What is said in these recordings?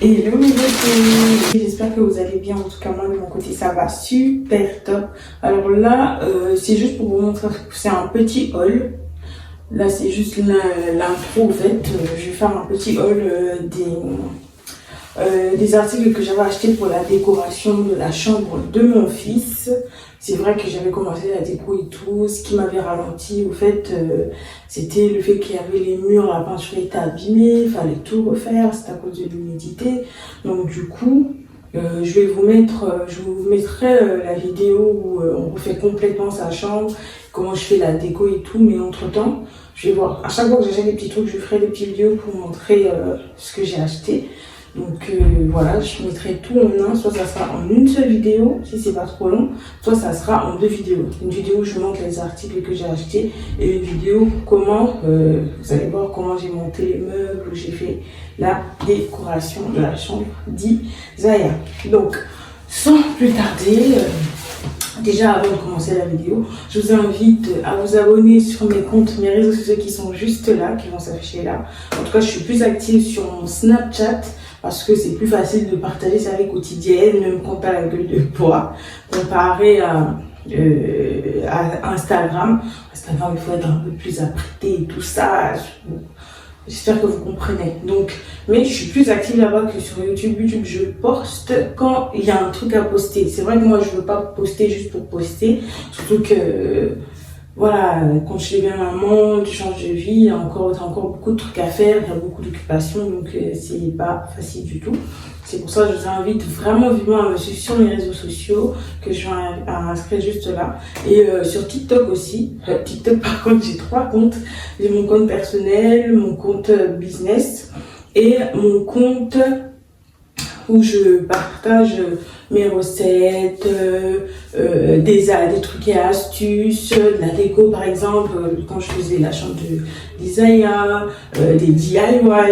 Hello mes beautés, j'espère que vous allez bien. En tout cas moi de mon côté ça va super top. Alors là c'est juste pour vous montrer que c'est un petit haul. Là c'est juste l'intro en fait. Je vais faire un petit haul des articles que j'avais achetés pour la décoration de la chambre de mon fils. C'est vrai que j'avais commencé la déco et tout. Ce qui m'avait ralenti au fait, c'était le fait qu'il y avait les murs, la peinture était abîmée, il fallait tout refaire, c'était à cause de l'humidité. Donc du coup, je vous mettrai la vidéo où on refait complètement sa chambre, comment je fais la déco et tout. Mais entre temps, je vais voir, à chaque fois que j'achète des petits trucs, je ferai des petites vidéos pour montrer ce que j'ai acheté. Donc voilà, je mettrai tout en un, soit ça sera en une seule vidéo, si c'est pas trop long, soit ça sera en deux vidéos. Une vidéo où je montre les articles que j'ai achetés et une vidéo comment, vous allez voir comment j'ai monté les meubles, où j'ai fait la décoration de la chambre d'Isaiah. Donc, sans plus tarder, déjà avant de commencer la vidéo, je vous invite à vous abonner sur mes comptes, mes réseaux sociaux qui sont juste là, qui vont s'afficher là. En tout cas, je suis plus active sur mon Snapchat, parce que c'est plus facile de partager sa vie quotidienne, même quand t'as la gueule de bois, comparé à Instagram. Instagram, il faut être un peu plus apprêté et tout ça. J'espère que vous comprenez. Donc, mais je suis plus active là-bas que sur YouTube. YouTube, je poste quand il y a un truc à poster. C'est vrai que moi, je veux pas poster juste pour poster. Surtout que, voilà, quand je suis bien maman, tu changes de vie, il y a encore beaucoup de trucs à faire, il y a beaucoup d'occupations, donc c'est pas facile du tout. C'est pour ça que je vous invite vraiment vivement à me suivre sur mes réseaux sociaux, que je vais inscrire juste là. Et sur TikTok aussi. TikTok, par contre, j'ai 3 comptes. J'ai mon compte personnel, mon compte business et mon compte où je partage mes recettes, des trucs et astuces, de la déco par exemple, quand je faisais la chambre d'Isaiah, des DIY,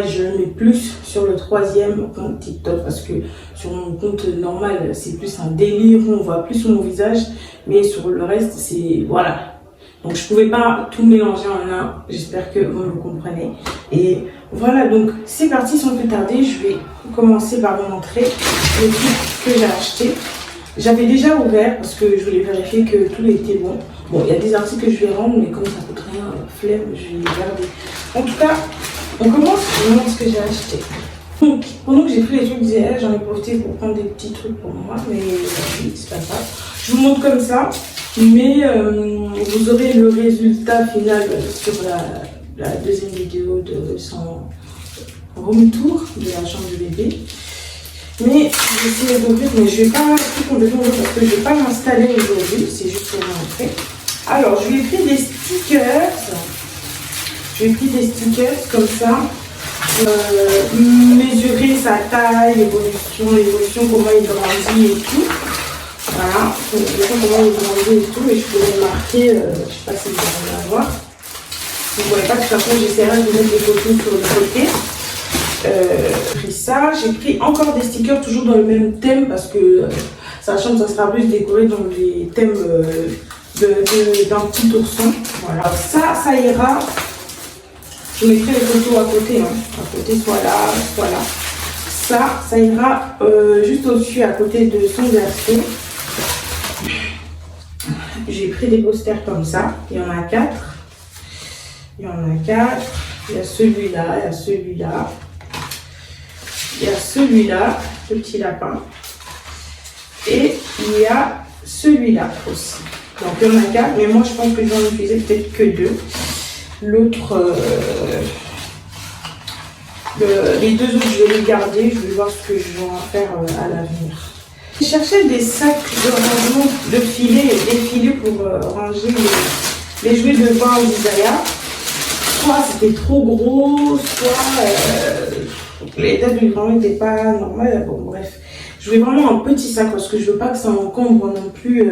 je mets plus sur le 3e compte TikTok parce que sur mon compte normal c'est plus un délire, on voit plus mon visage, mais sur le reste c'est voilà. Donc je pouvais pas tout mélanger en un, j'espère que vous me comprenez. Et voilà, donc c'est parti sans plus tarder, je vais commencer par vous montrer les trucs que j'ai achetés. J'avais déjà ouvert parce que je voulais vérifier que tout était bon. Bon, il y a des articles que je vais rendre, mais comme ça coûte rien, flemme, je vais les garder. En tout cas, on commence, je vous montre ce que j'ai acheté. Donc, pendant que j'ai pris les trucs d'hier, j'en ai profité pour prendre des petits trucs pour moi, mais oui, c'est pas grave. Je vous montre comme ça, mais vous aurez le résultat final sur la deuxième vidéo de son room tour de la chambre du bébé. Mais je vais essayer d'ouvrir, mais je vais pas tout complètement ouvrir parce que je vais pas m'installer aujourd'hui, c'est juste pour vous montrer. Alors, je lui ai pris des stickers. Je lui ai pris des stickers comme ça. Mesurer sa taille, l'évolution, comment il grandit et tout. Voilà, comment il grandit et tout. Et je peux marquer, je sais pas si vous allez la voir. Vous ne voyez pas, de toute façon, j'essaierai de mettre des photos sur le côté. J'ai pris ça, j'ai pris encore des stickers toujours dans le même thème parce que sa chambre ça sera plus décoré dans les thèmes d'un petit ourson. Voilà, ça ira. Je mettrai les photos à côté, à côté soit là. Ça ira juste au-dessus à côté de son berceau. J'ai pris des posters comme ça, il y en a 4. Il y a celui-là, il y a celui-là. Il y a celui-là, le petit lapin. Et il y a celui-là aussi. Donc il y en a 4, mais moi je pense que je vais en utiliser peut-être que 2. L'autre, les 2 autres, je vais les garder. Je vais voir ce que je vais en faire à l'avenir. J'ai cherché des sacs de rangement de filets et des filets pour ranger les jouets de bain d'Isaiah. Soit c'était trop gros, soit les dates de livraison n'étaient pas normales. Bon, bref. Je voulais vraiment un petit sac parce que je veux pas que ça encombre non plus.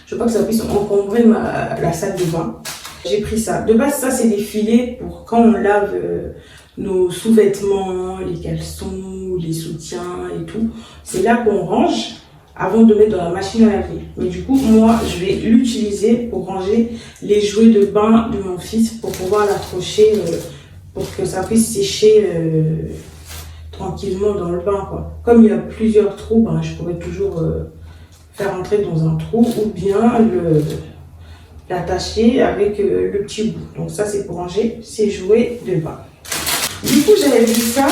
Je veux pas que ça puisse encombrer la salle de bain. J'ai pris ça. De base, ça, c'est des filets pour quand on lave nos sous-vêtements, les caleçons, les soutiens et tout. C'est là qu'on range avant de mettre dans la machine à laver. Mais du coup, moi, je vais l'utiliser pour ranger les jouets de bain de mon fils pour pouvoir l'accrocher pour que ça puisse sécher tranquillement dans le bain, quoi. Comme il y a plusieurs trous, ben, je pourrais toujours faire entrer dans un trou ou bien l'attacher avec le petit bout. Donc ça, c'est pour ranger ses jouets de bain. Du coup, j'avais vu ça.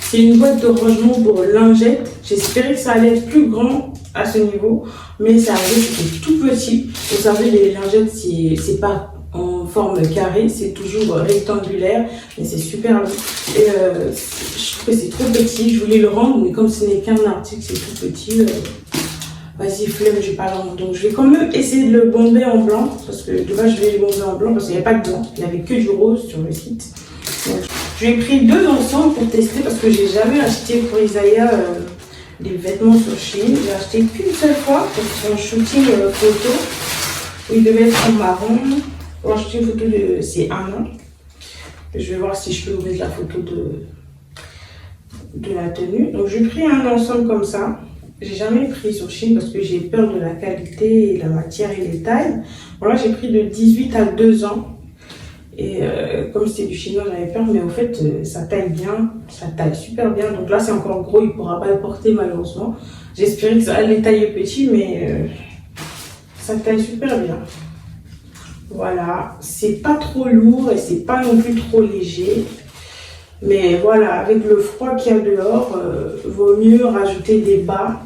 C'est une boîte de rangement pour lingettes. J'espérais que ça allait être plus grand à ce niveau, mais ça arrivait, c'était tout petit. Vous savez, les lingettes, c'est pas en forme carrée, c'est toujours rectangulaire, mais c'est super long. Et je trouve que c'est trop petit. Je voulais le rendre, mais comme ce n'est qu'un article, c'est tout petit. Vas-y, flemme, je vais pas le rendre. Donc, je vais quand même essayer de le bomber en blanc, parce que de base, je vais le bomber en blanc, parce qu'il n'y avait pas de blanc. Il n'y avait que du rose sur le site. Donc, je lui ai pris 2 ensemble pour tester, parce que j'ai jamais acheté pour Isaiah des vêtements sur Shein. J'ai acheté qu'une seule fois pour son shooting photo. Il devait être en marron. Pour acheter une photo de c'est 1 an. Je vais voir si je peux ouvrir la photo de la tenue. Donc, j'ai pris un ensemble comme ça. J'ai jamais pris sur Shein parce que j'ai peur de la qualité, la matière et les tailles. Voilà, j'ai pris de 18 à 2 ans. Et comme c'était du chinois, j'avais peur, mais au fait, ça taille bien, ça taille super bien. Donc là, c'est encore gros, il ne pourra pas le porter malheureusement. J'espérais que ça allait tailler petit, mais ça taille super bien. Voilà, c'est pas trop lourd et c'est pas non plus trop léger. Mais voilà, avec le froid qu'il y a dehors, vaut mieux rajouter des bas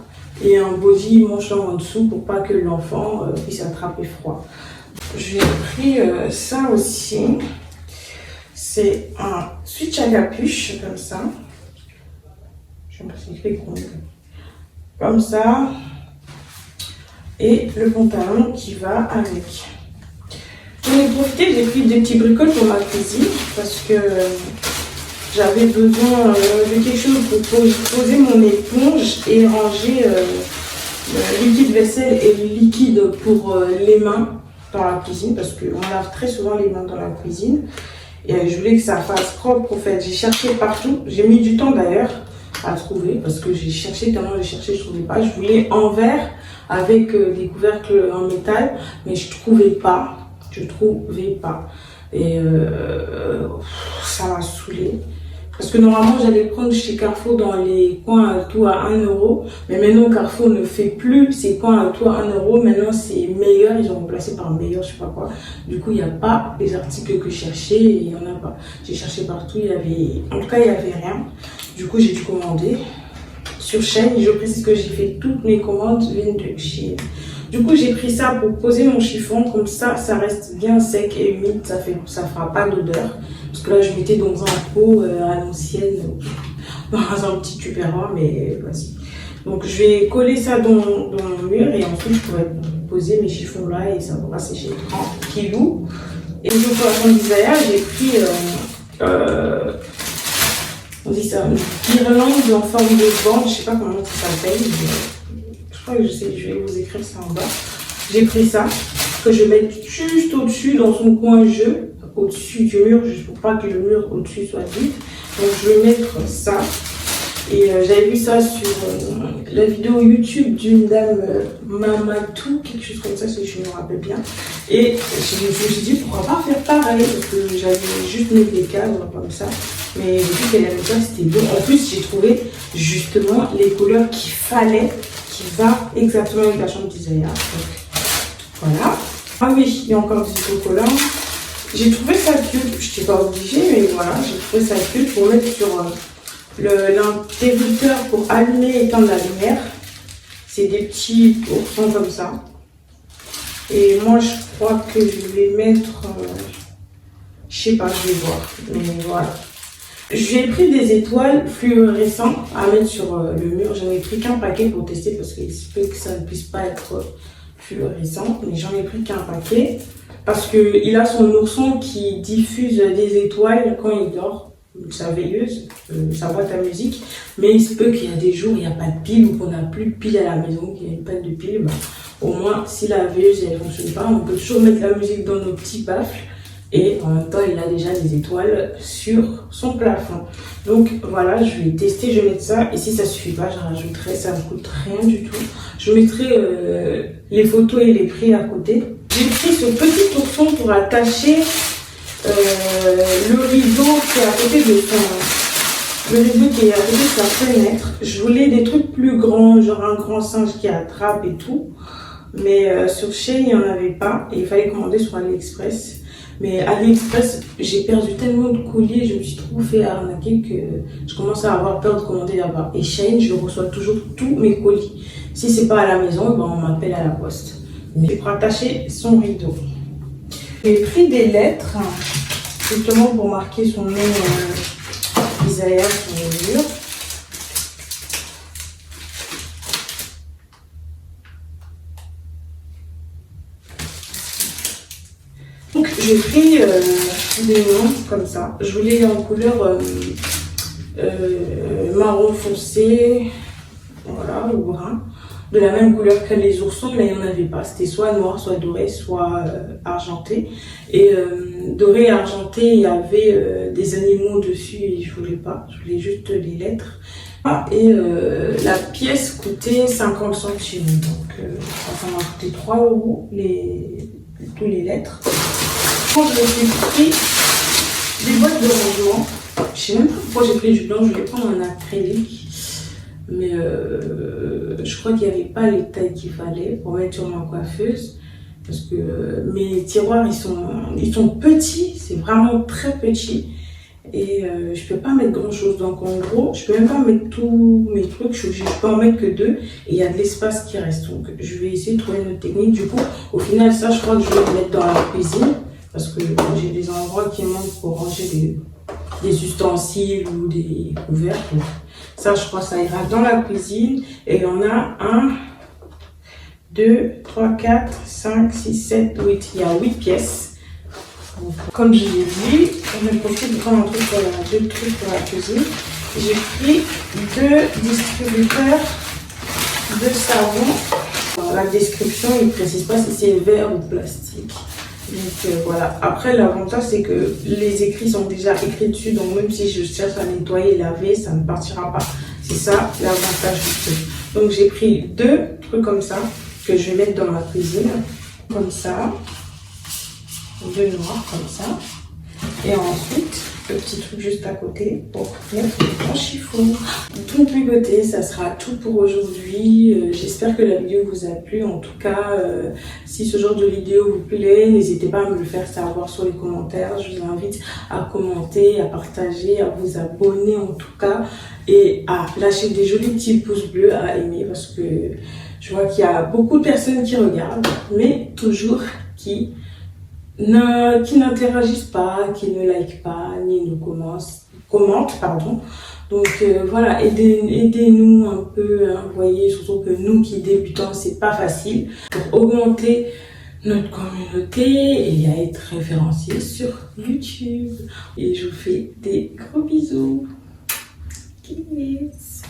et un body manchant en dessous pour pas que l'enfant puisse attraper froid. J'ai pris ça aussi. C'est un switch à capuche, comme ça. Je sais pas si c'est comme ça. Et le pantalon qui va avec. J'en ai profité, j'ai pris des petits bricoles pour ma cuisine parce que j'avais besoin de quelque chose pour poser mon éponge et ranger le liquide vaisselle et le liquide pour les mains dans la cuisine parce qu'on lave très souvent les mains dans la cuisine. Et je voulais que ça fasse propre en fait. J'ai cherché partout, j'ai mis du temps d'ailleurs à trouver parce que j'ai cherché, tellement j'ai cherché, je trouvais pas. Je voulais en verre avec des couvercles en métal, mais je trouvais pas. Et ça m'a saoulée. Parce que normalement, j'allais prendre chez Carrefour dans les coins à tout à 1 €. Mais maintenant, Carrefour ne fait plus ces coins à tout à 1 €. Maintenant, c'est meilleur. Ils ont remplacé par meilleur, je sais pas quoi. Du coup, il n'y a pas les articles que je cherchais. Il n'y en a pas. J'ai cherché partout. Il y avait... En tout cas, il n'y avait rien. Du coup, j'ai dû commander sur Shein. Je précise que j'ai fait toutes mes commandes viennent de Shein. Du coup, j'ai pris ça pour poser mon chiffon. Comme ça, ça reste bien sec et humide. Ça fera pas d'odeur. Parce que là, je mettais dans un pot à l'ancienne, dans un petit tupperware, mais vas-y. Donc, je vais coller ça dans le mur et ensuite, je pourrai poser mes chiffons là et ça va sécher tranquillou. Et donc, pour la chambre d'Isaiah, j'ai pris, on dit ça, une guirlande en forme de bande. Je sais pas comment ça s'appelle, mais je crois que je vais vous écrire ça en bas. J'ai pris ça, que je vais mettre juste au-dessus dans son coin jeu. Au-dessus du mur, juste pour pas que le mur au-dessus soit vide. Donc je vais mettre ça. Et j'avais vu ça sur la vidéo YouTube d'une dame Mamatou, quelque chose comme ça, si je me rappelle bien. Et je me suis dit, pourquoi pas faire pareil, parce que j'avais juste mis des cadres comme ça. Mais vu qu'elle avait ça, c'était beau. En plus, j'ai trouvé justement les couleurs qu'il fallait, qui va exactement avec la chambre d'Isaiah. Donc voilà. Ah oui, il y a encore des autocollants. J'ai trouvé ça cute, je n'étais pas obligée, mais voilà, j'ai trouvé ça cute pour mettre sur l'interrupteur pour allumer et éteindre la lumière. C'est des petits oursons comme ça. Et moi, je crois que je vais mettre, je sais pas, je vais voir, mais voilà. J'ai pris des étoiles fluorescentes à mettre sur le mur. J'en ai pris qu'un paquet pour tester parce qu'il se peut que ça ne puisse pas être fluorescent, mais j'en ai pris qu'un paquet. Parce qu'il a son ourson qui diffuse des étoiles quand il dort, sa veilleuse, sa boîte à musique. Mais il se peut qu'il y a des jours où il n'y a pas de pile ou qu'on n'a plus de pile à la maison, qu'il y a une panne de pile. Bah, au moins, si la veilleuse ne fonctionne pas, on peut toujours mettre la musique dans nos petits baffles. Et en même temps, il a déjà des étoiles sur son plafond. Donc voilà, je vais tester, je vais mettre ça. Et si ça ne suffit pas, je rajouterai, ça ne coûte rien du tout. Je mettrai les photos et les prix à côté. J'ai pris ce petit ourson pour attacher le rideau qui est à côté Le rideau qui est à côté de sa fenêtre. Je voulais des trucs plus grands, genre un grand singe qui attrape et tout. Mais sur Shein, il n'y en avait pas. Et il fallait commander sur AliExpress. Mais AliExpress, j'ai perdu tellement de colis, je me suis trop fait arnaquer que je commence à avoir peur de commander là-bas. Et Shein, je reçois toujours tous mes colis. Si c'est pas à la maison, ben on m'appelle à la poste. Mais pour attacher son rideau. J'ai pris des lettres, justement pour marquer son nom Isaiah sur le mur. Donc j'ai pris des noms comme ça. Je voulais en couleur marron foncé, voilà, ou brun, de la même couleur que les oursons, mais il n'y en avait pas. C'était soit noir, soit doré, soit argenté. Et doré et argenté, il y avait des animaux dessus et je voulais pas. Je voulais juste les lettres. Et la pièce coûtait 50 centimes. Donc ça m'a coûté 3 € tous les lettres. Quand je me suis pris des boîtes de rangement, je sais même pas pourquoi j'ai pris du blanc, je voulais prendre un acrylique. Mais je crois qu'il n'y avait pas les tailles qu'il fallait pour mettre sur ma coiffeuse. Parce que mes tiroirs, ils sont petits, c'est vraiment très petit. Et je peux pas mettre grand chose. Donc en gros, je peux même pas mettre tous mes trucs, je peux en mettre que 2. Et il y a de l'espace qui reste. Donc je vais essayer de trouver une autre technique. Du coup, au final, ça, je crois que je vais le mettre dans la cuisine. Parce que j'ai des endroits qui manquent pour ranger des ustensiles ou des couverts. Donc, ça, je crois que ça ira dans la cuisine. Et on a 1, 2, 3, 4, 5, 6, 7, 8. Il y a 8 pièces. Donc, comme je l'ai dit, je vais profiter de prendre deux trucs pour la cuisine. J'ai pris 2 distributeurs de savon. Dans la description, il ne précise pas si c'est verre ou plastique. Donc voilà. Après, l'avantage, c'est que les écrits sont déjà écrits dessus. Donc même si je cherche à nettoyer et laver, ça ne partira pas. C'est ça l'avantage du truc. Donc j'ai pris 2 trucs comme ça que je vais mettre dans ma cuisine. Comme ça. 2 noirs comme ça. Et ensuite, le petit truc juste à côté pour mettre en chiffon. Donc mes beautés, ça sera tout pour aujourd'hui. J'espère que la vidéo vous a plu. En tout cas, si ce genre de vidéo vous plaît, n'hésitez pas à me le faire savoir sur les commentaires. Je vous invite à commenter, à partager, à vous abonner en tout cas. Et à lâcher des jolis petits pouces bleus, à aimer parce que je vois qu'il y a beaucoup de personnes qui regardent, mais toujours qui n'interagissent pas, qui ne like pas, ni ne commentent, pardon. Donc voilà, aidez-nous un peu, hein, vous voyez, surtout que nous qui débutons, c'est pas facile. Pour augmenter notre communauté et à être référencé sur YouTube. Et je vous fais des gros bisous. Kiss.